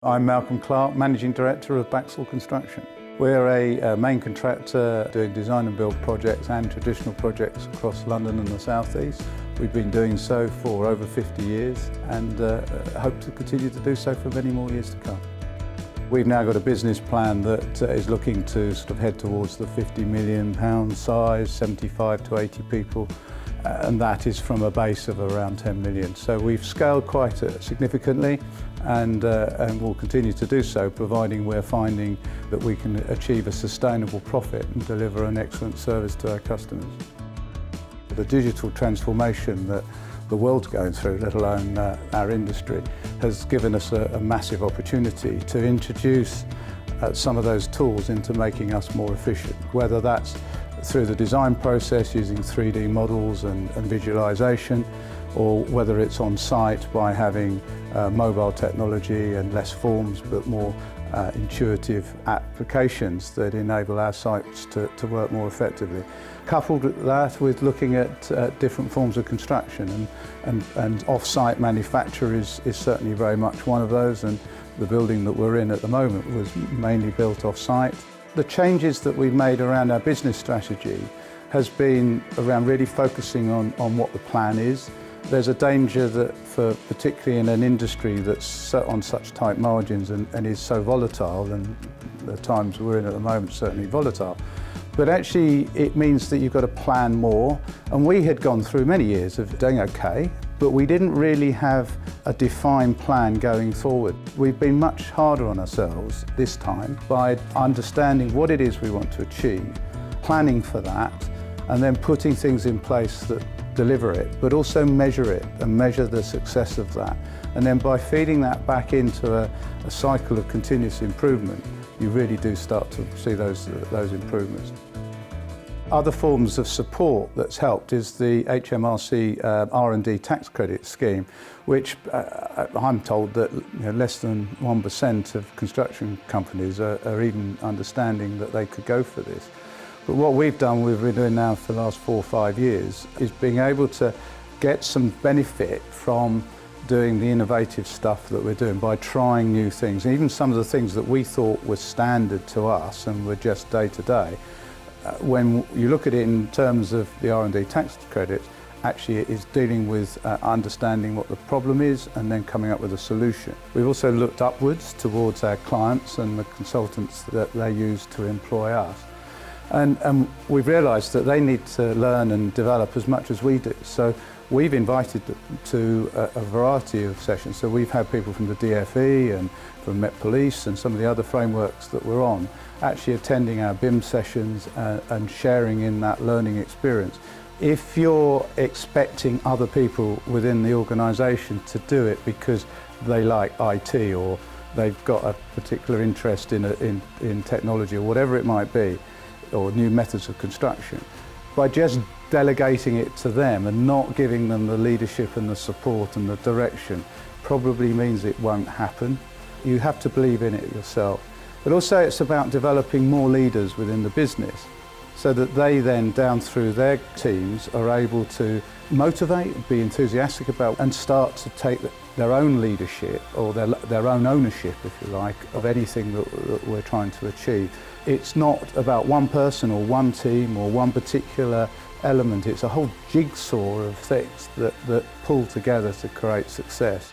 I'm Malcolm Clarke, Managing Director of Baxall Construction. We're a main contractor doing design and build projects and traditional projects across London and the South East. We've been doing so for over 50 years and hope to continue to do so for many more years to come. We've now got a business plan that is looking to sort of head towards the £50 million size, 75 to 80 people, and that is from a base of around 10 million. So we've scaled quite significantly and will continue to do so, providing we're finding that we can achieve a sustainable profit and deliver an excellent service to our customers. The digital transformation that the world's going through, let alone our industry, has given us a massive opportunity to introduce some of those tools into making us more efficient, whether that's through the design process using 3D models and visualization, or whether it's on site by having mobile technology and less forms but more intuitive applications that enable our sites to work more effectively. Coupled with that with looking at different forms of construction, and off-site manufacture is certainly very much one of those, and the building that we're in at the moment was mainly built off-site. The changes that we've made around our business strategy has been around really focusing on what the plan is. There's a danger that particularly in an industry that's set on such tight margins and is so volatile, and the times we're in at the moment certainly volatile, but actually it means that you've got to plan more. And we had gone through many years of doing okay, but we didn't really have a defined plan going forward. We've been much harder on ourselves this time by understanding what it is we want to achieve, planning for that, and then putting things in place that deliver it, but also measure it and measure the success of that. And then by feeding that back into a cycle of continuous improvement, you really do start to see those improvements. Other forms of support that's helped is the HMRC R&D tax credit scheme, which I'm told that less than 1% of construction companies are even understanding that they could go for this. But what we've been doing now for the last 4 or 5 years, is being able to get some benefit from doing the innovative stuff that we're doing by trying new things. And even some of the things that we thought were standard to us and were just day to day, when you look at it in terms of the R&D tax credit, actually it is dealing with understanding what the problem is and then coming up with a solution. We've also looked upwards towards our clients and the consultants that they use to employ us. And we've realised that they need to learn and develop as much as we do. So we've invited them to a variety of sessions. So we've had people from the DFE and from Met Police and some of the other frameworks that we're on actually attending our BIM sessions and sharing in that learning experience. If you're expecting other people within the organisation to do it because they like IT or they've got a particular interest in technology or whatever it might be, or new methods of construction, by just delegating it to them and not giving them the leadership and the support and the direction probably means it won't happen. You have to believe in it yourself. But also it's about developing more leaders within the business so that they then, down through their teams, are able to motivate, be enthusiastic about, and start to take their own leadership or their own ownership, if you like, of anything that we're trying to achieve. It's not about one person or one team or one particular element. It's a whole jigsaw of things that pull together to create success.